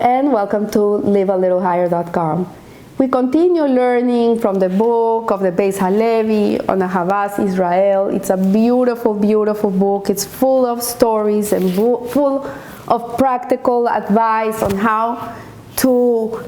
and welcome to livealittlehigher.com. We continue learning from the book of the Beis Halevi on Ahavas Israel. It's a beautiful, beautiful book. It's full of stories and full of practical advice on how to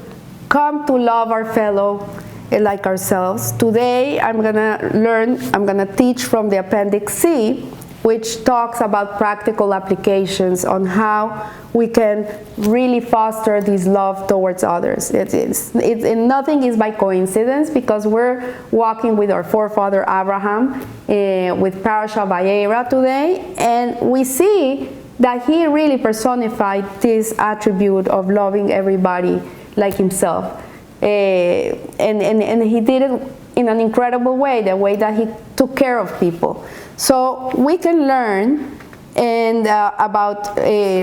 come to love our fellow like ourselves. Today I'm gonna teach from the Appendix C, which talks about practical applications on how we can really foster this love towards others. Nothing is by coincidence, because we're walking with our forefather Abraham with Parasha Vayera today, and we see that he really personified this attribute of loving everybody like himself. And he did it in an incredible way, the way that he took care of people. So we can learn about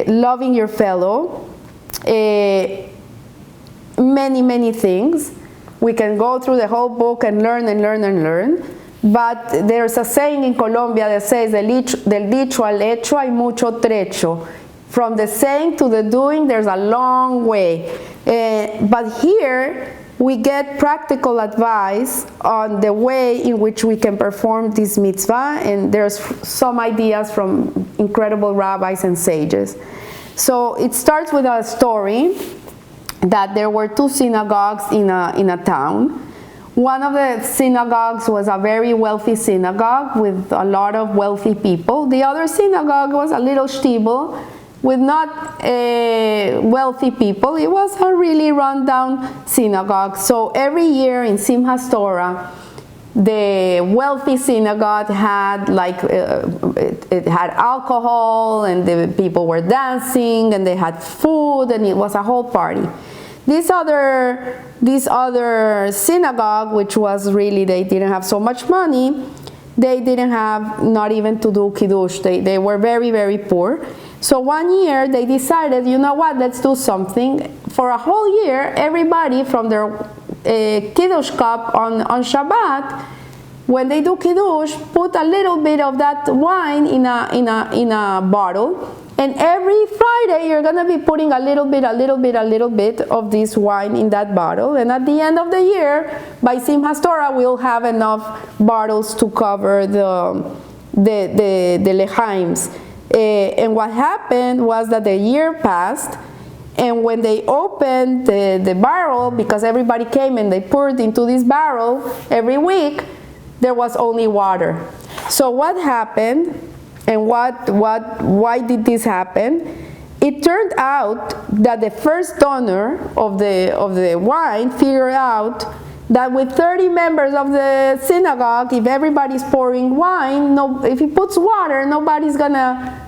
loving your fellow, many things. We can go through the whole book and learn and learn and learn. But there's a saying in Colombia that says, del dicho al hecho hay mucho trecho. From the saying to the doing, there's a long way. But here, we get practical advice on the way in which we can perform this mitzvah, and there's some ideas from incredible rabbis and sages. So it starts with a story that there were two synagogues in a town. One of the synagogues was a very wealthy synagogue with a lot of wealthy people. The other synagogue was a little shtibel with not wealthy people. It was a really run-down synagogue. So every year in Simchas Torah, the wealthy synagogue had it had alcohol, and the people were dancing, and they had food, and it was a whole party. This other synagogue, which was really, they didn't have so much money, they didn't have not even to do kiddush. They were very, very poor. So one year they decided, you know what, let's do something. For a whole year, everybody from their kiddush cup on Shabbat, when they do kiddush, put a little bit of that wine in a bottle. And every Friday, you're going to be putting a little bit of this wine in that bottle. And at the end of the year, by Simchas Torah, we'll have enough bottles to cover the lechaims. And what happened was that the year passed, and when they opened the barrel, because everybody came and they poured into this barrel every week, there was only water. So what happened, and why did this happen? It turned out that the first donor of the wine figured out that with 30 members of the synagogue, if everybody's pouring wine, if he puts water, nobody's gonna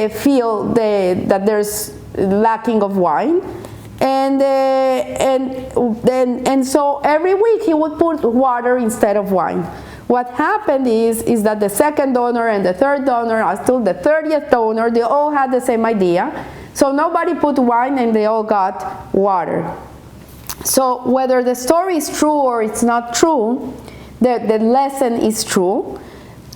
feel that there's lacking of wine. And so every week he would put water instead of wine. What happened is that the second donor and the third donor, until the 30th donor, they all had the same idea. So nobody put wine, and they all got water. So whether the story is true or it's not true, the lesson is true.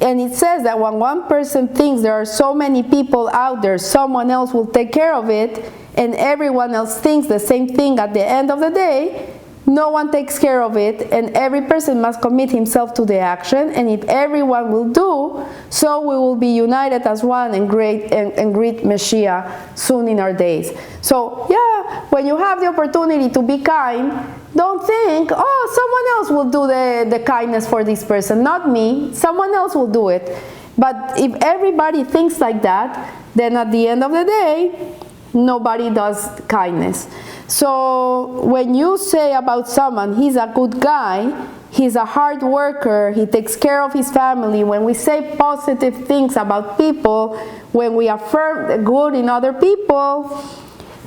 And it says that when one person thinks there are so many people out there, someone else will take care of it, and everyone else thinks the same thing at the end of the day, no one takes care of it, and every person must commit himself to the action. And if everyone will do, so we will be united as one and greet Mashiach soon in our days. So yeah, when you have the opportunity to be kind, don't think, oh, someone else will do the kindness for this person, not me, someone else will do it. But if everybody thinks like that, then at the end of the day, nobody does kindness. So when you say about someone, he's a good guy, he's a hard worker, he takes care of his family, when we say positive things about people, when we affirm the good in other people,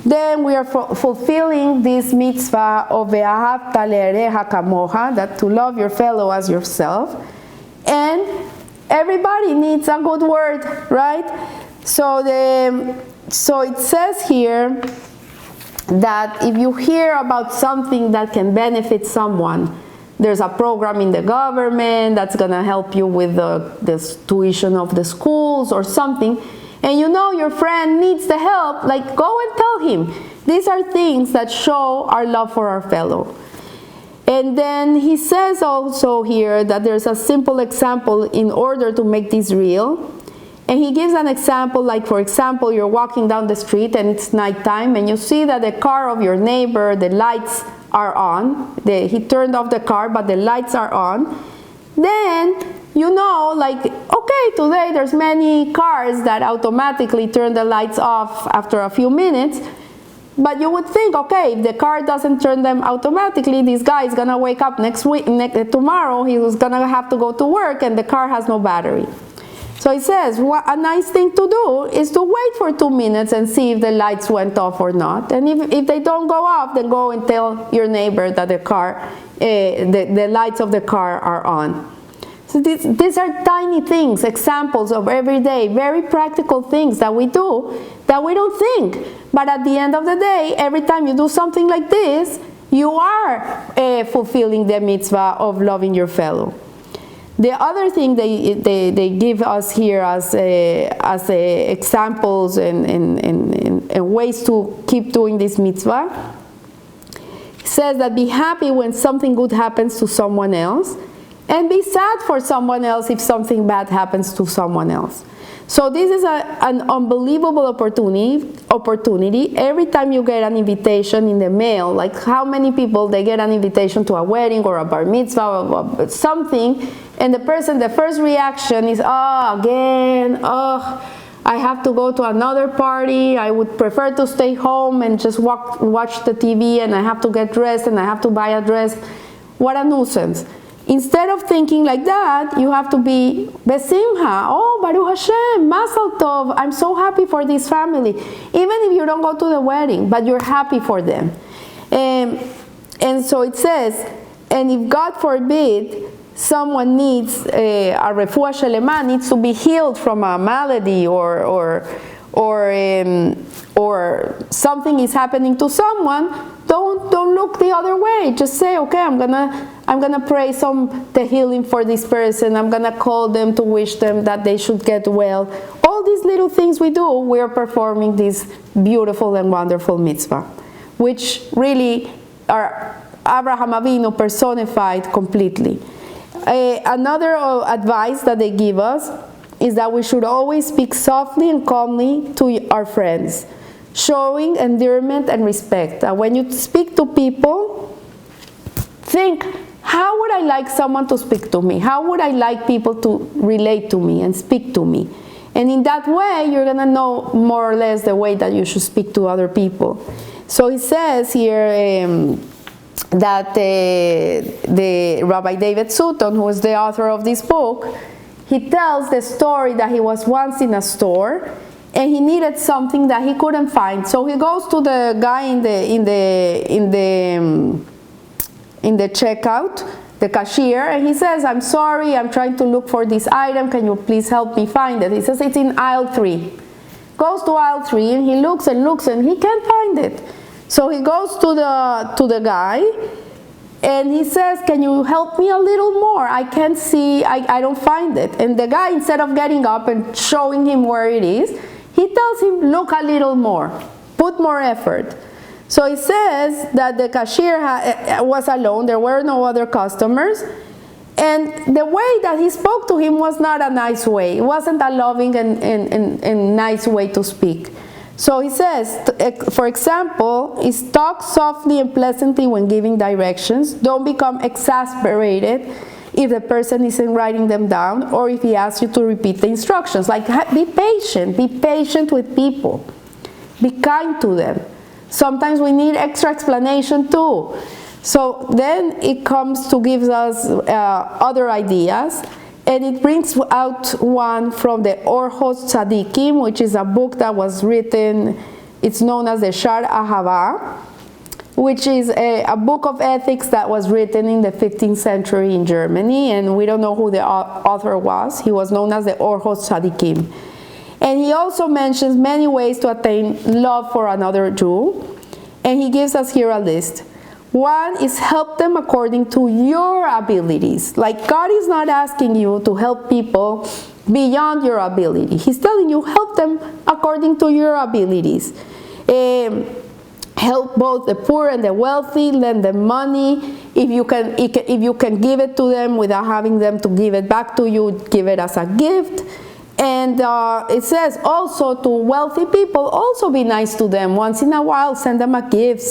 then we are fulfilling this mitzvah of ve'ahavta le'erecha kamocha, that to love your fellow as yourself. And everybody needs a good word, right? So it says here that if you hear about something that can benefit someone, there's a program in the government that's going to help you with the tuition of the schools or something, and you know your friend needs the help, like go and tell him, these are things that show our love for our fellow. And then he says also here that there's a simple example in order to make this real. And he gives an example, like for example, you're walking down the street and it's nighttime and you see that the car of your neighbor, the lights are on. He turned off the car, but the lights are on. Then you know, like, okay, today there's many cars that automatically turn the lights off after a few minutes. But you would think, okay, if the car doesn't turn them automatically, this guy is gonna wake up tomorrow, he was gonna have to go to work and the car has no battery. So he says, a nice thing to do is to wait for 2 minutes and see if the lights went off or not. And if they don't go off, then go and tell your neighbor that the lights of the car are on. So these are tiny things, examples of everyday, very practical things that we do that we don't think. But at the end of the day, every time you do something like this, you are fulfilling the mitzvah of loving your fellow. The other thing they give us here as examples and ways to keep doing this mitzvah says that be happy when something good happens to someone else and be sad for someone else if something bad happens to someone else. So this is an unbelievable opportunity. Every time you get an invitation in the mail, like how many people they get an invitation to a wedding or a bar mitzvah or something, and the first reaction is, again, I have to go to another party. I would prefer to stay home and just watch the TV, and I have to get dressed and I have to buy a dress. What a nuisance. Instead of thinking like that, you have to be besimha. Oh, Baruch Hashem, Mazel Tov. I'm so happy for this family. Even if you don't go to the wedding, but you're happy for them. And so it says, and if God forbid, someone needs a refuah shelema, needs to be healed from a malady or something is happening to someone, don't look the other way. Just say, okay, I'm gonna pray the healing for this person. I'm gonna call them to wish them that they should get well. All these little things we do, we are performing this beautiful and wonderful mitzvah, which really are Abraham Avinu personified completely. Another advice that they give us is that we should always speak softly and calmly to our friends, showing endearment and respect. When you speak to people, think, how would I like someone to speak to me? How would I like people to relate to me and speak to me? And in that way, you're going to know more or less the way that you should speak to other people. So he says here that the Rabbi David Sutton, who is the author of this book, he tells the story that he was once in a store and he needed something that he couldn't find. So he goes to the guy in the checkout, the cashier, and he says, I'm sorry, I'm trying to look for this item. Can you please help me find it? He says, it's in aisle 3. Goes to aisle 3 and he looks and looks and he can't find it. So he goes to the guy and he says, can you help me a little more? I can't see, I don't find it. And the guy, instead of getting up and showing him where it is, he tells him, look a little more, put more effort. So he says that the cashier was alone, there were no other customers, and the way that he spoke to him was not a nice way. It wasn't a loving and nice way to speak. So he says, for example, is talk softly and pleasantly when giving directions. Don't become exasperated if the person isn't writing them down or if he asks you to repeat the instructions. Like, be patient with people. Be kind to them. Sometimes we need extra explanation too. So then it comes to give us other ideas. And it brings out one from the Orchos Tzadikim, which is a book that was written, it's known as the Shar Ahava, which is a book of ethics that was written in the 15th century in Germany, and we don't know who the author was. He was known as the Orchos Tzadikim. And he also mentions many ways to attain love for another Jew, and he gives us here a list. One is help them according to your abilities. Like, God is not asking you to help people beyond your ability. He's telling you help them according to your abilities. help both the poor and the wealthy, lend them money. If you can give it to them without having them to give it back to you, give it as a gift. And it says also to wealthy people, also be nice to them. Once in a while, send them a gift,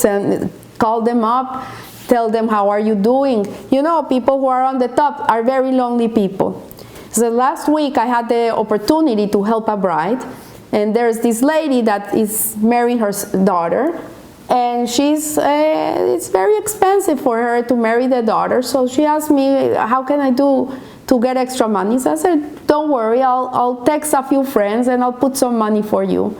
call them up, tell them how are you doing. You know, people who are on the top are very lonely people. So last week I had the opportunity to help a bride, and there's this lady that is marrying her daughter, and it's very expensive for her to marry the daughter. So she asked me, how can I do to get extra money? So I said, don't worry, I'll text a few friends and I'll put some money for you.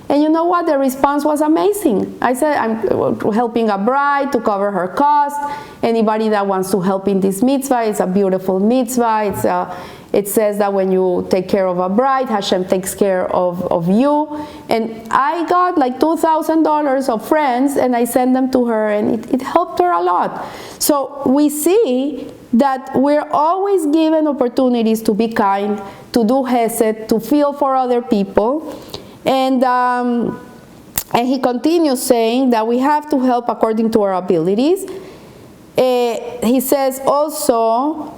And you know what? The response was amazing. I said, I'm helping a bride to cover her cost. Anybody that wants to help in this mitzvah, it's a beautiful mitzvah. It says that when you take care of a bride, Hashem takes care of you. And I got like $2,000 of friends, and I sent them to her, and it helped her a lot. So we see that we're always given opportunities to be kind, to do hesed, to feel for other people. And he continues saying that we have to help according to our abilities. He says also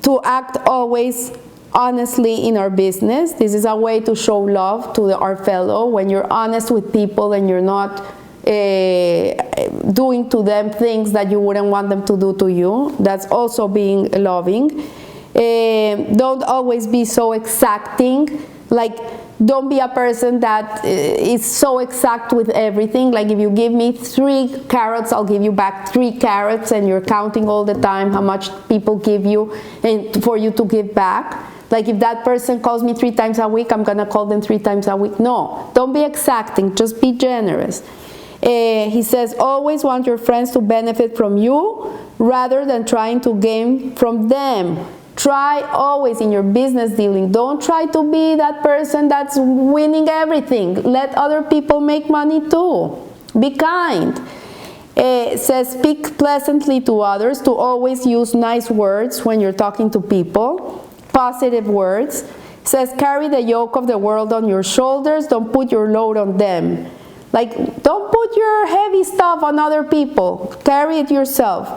to act always honestly in our business. This is a way to show love to our fellow. When you're honest with people and you're not doing to them things that you wouldn't want them to do to you, that's also being loving. Don't always be so exacting. Like, don't be a person that is so exact with everything. Like, if you give me 3 carrots, I'll give you back 3 carrots, and you're counting all the time how much people give you and for you to give back. Like, if that person calls me 3 times a week, I'm gonna call them 3 times a week. No, don't be exacting, just be generous. He says, always want your friends to benefit from you rather than trying to gain from them. Try always in your business dealing, don't try to be that person that's winning everything. Let other people make money too. Be kind. It says, speak pleasantly to others, to always use nice words when you're talking to people, positive words. It says, carry the yoke of the world on your shoulders, don't put your load on them. Like, don't put your heavy stuff on other people. Carry it yourself.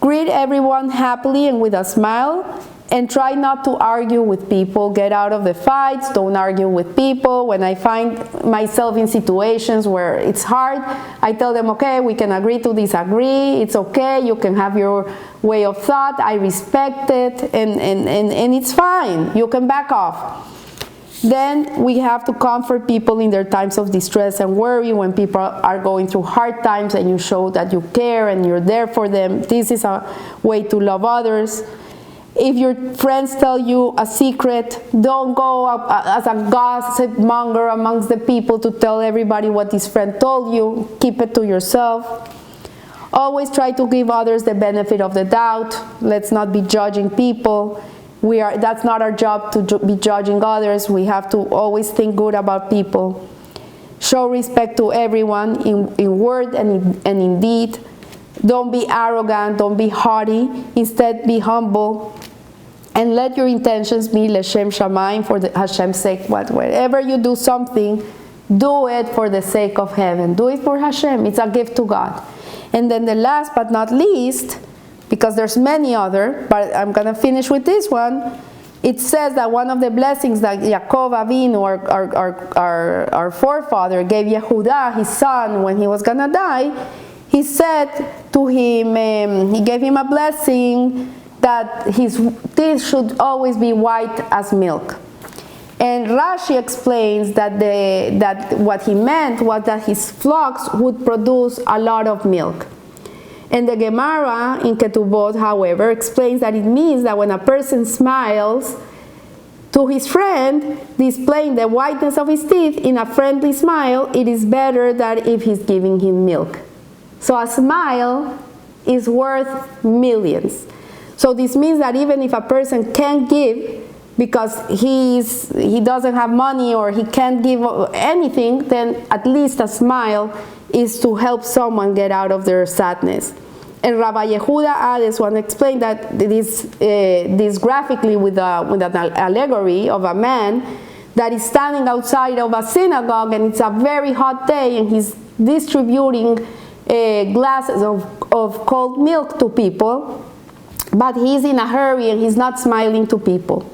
Greet everyone happily and with a smile, and try not to argue with people. Get out of the fights. Don't argue with people. When I find myself in situations where it's hard, I tell them, okay, we can agree to disagree. It's okay. You can have your way of thought. I respect it, and it's fine. You can back off. Then we have to comfort people in their times of distress and worry. When people are going through hard times and you show that you care and you're there for them, this is a way to love others. If your friends tell you a secret, don't go as a gossip monger amongst the people to tell everybody what this friend told you. Keep it to yourself. Always try to give others the benefit of the doubt. Let's not be judging people. That's not our job to be judging others. We have to always think good about people. Show respect to everyone in word and in deed. Don't be arrogant, don't be haughty. Instead, be humble. And let your intentions be L'Shem Shamayim, for Hashem's sake. Wherever you do something, do it for the sake of heaven. Do it for Hashem. It's a gift to God. And then the last but not least, because there's many other, but I'm going to finish with this one. It says that one of the blessings that Yaakov Avinu, our forefather, gave Yehuda, his son, when he was going to die, he said to him, he gave him a blessing that his teeth should always be white as milk. And Rashi explains that what he meant was that his flocks would produce a lot of milk. And the Gemara in Ketubot, however, explains that it means that when a person smiles to his friend, displaying the whiteness of his teeth in a friendly smile, it is better than if he's giving him milk. So a smile is worth millions. So this means that even if a person can't give because he doesn't have money or he can't give anything, then at least a smile is to help someone get out of their sadness. And Rabbi Yehuda Ades one explained that this graphically with an allegory of a man that is standing outside of a synagogue, and it's a very hot day, and he's distributing glasses of cold milk to people, but he's in a hurry and he's not smiling to people.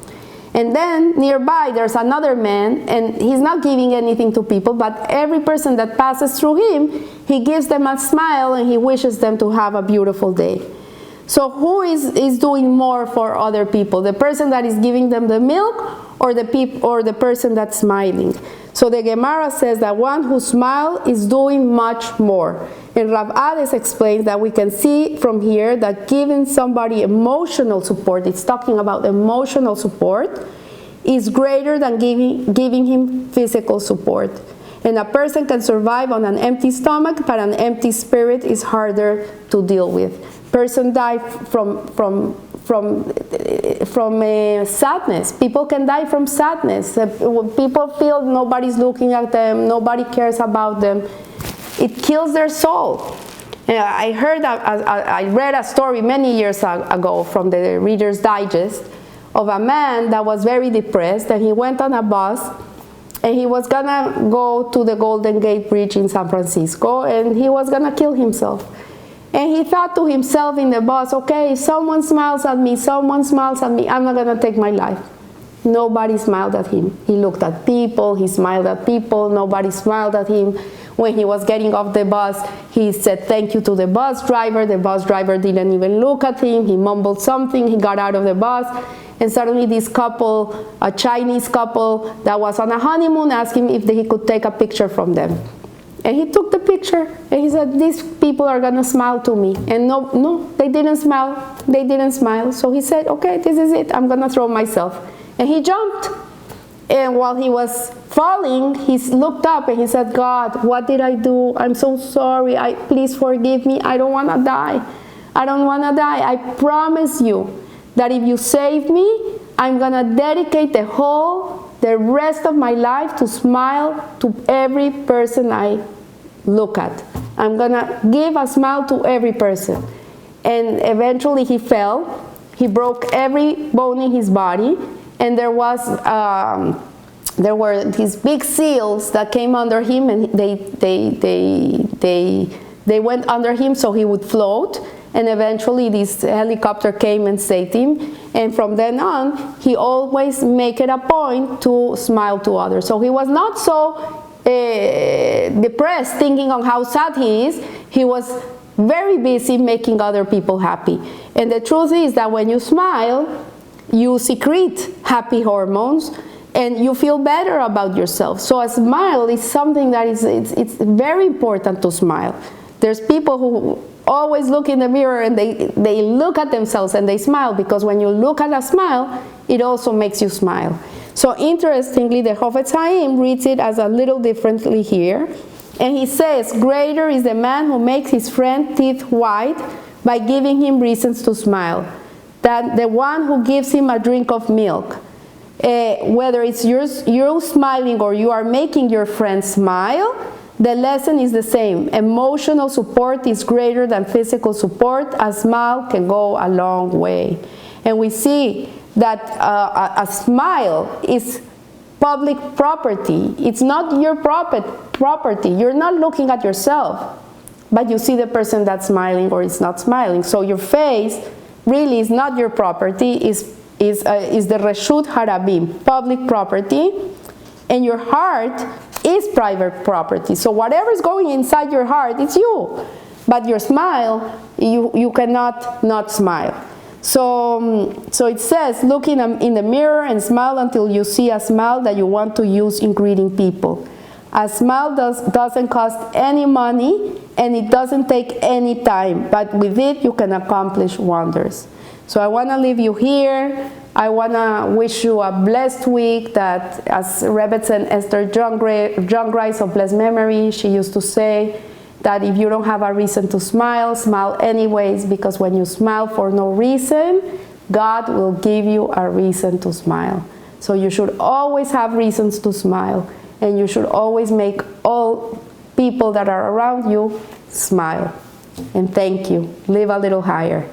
And then nearby there's another man, and he's not giving anything to people, but every person that passes through him, he gives them a smile and he wishes them to have a beautiful day. So who is doing more for other people? The person that is giving them the milk, or the person that's smiling? So the Gemara says that one who smiles is doing much more. And Rav Ades explains that we can see from here that giving somebody emotional support, it's talking about emotional support, is greater than giving him physical support. And a person can survive on an empty stomach, but an empty spirit is harder to deal with. Person die from sadness. People can die from sadness. People feel nobody's looking at them, nobody cares about them. It kills their soul. I read a story many years ago from the Reader's Digest of a man that was very depressed, and he went on a bus, and he was gonna go to the Golden Gate Bridge in San Francisco, and he was gonna kill himself. And he thought to himself in the bus, okay, if someone smiles at me, I'm not gonna take my life. Nobody smiled at him. He looked at people, he smiled at people, nobody smiled at him. When he was getting off the bus, he said thank you to the bus driver. The bus driver didn't even look at him. He mumbled something, he got out of the bus, and suddenly this couple, a Chinese couple that was on a honeymoon, asked him if he could take a picture from them. And he took the picture, and he said, these people are gonna smile to me. And no, they didn't smile. They didn't smile. So he said, okay, this is it. I'm gonna throw myself. And he jumped. And while he was falling, he looked up and he said, God, what did I do? I'm so sorry. Please forgive me. I don't wanna die. I don't wanna die. I promise you that if you save me, I'm gonna dedicate the rest of my life to smile to every person I look at. I'm gonna give a smile to every person. And eventually he fell. He broke every bone in his body, and there were these big seals that came under him, and they went under him so he would float. And eventually this helicopter came and saved him. And from then on, he always make it a point to smile to others. So he was not so depressed, thinking on how sad he is. He was very busy making other people happy. And the truth is that when you smile, you secrete happy hormones, and you feel better about yourself. So a smile is something that it's very important to smile. There's people who always look in the mirror and they look at themselves and they smile, because when you look at a smile, it also makes you smile. So interestingly, the Chofetz Chaim reads it as a little differently here. And he says, greater is the man who makes his friend teeth white by giving him reasons to smile, than the one who gives him a drink of milk. Whether it's you smiling or you are making your friend smile, the lesson is the same. Emotional support is greater than physical support. A smile can go a long way. And we see that a smile is public property. It's not your property. You're not looking at yourself, but you see the person that's smiling or is not smiling. So your face really is not your property, is the Reshut Harabim, public property, and your heart is private property. So whatever is going inside your heart, it's you. But your smile, you cannot not smile. So it says, look in the mirror and smile until you see a smile that you want to use in greeting people. A smile doesn't cost any money, and it doesn't take any time, but with it you can accomplish wonders. So I want to leave you here. I want to wish you a blessed week, that, as Rebbetzin Esther John Grice of blessed memory, she used to say that if you don't have a reason to smile, smile anyways, because when you smile for no reason, God will give you a reason to smile. So you should always have reasons to smile, and you should always make all people that are around you smile. And thank you. Live a little higher.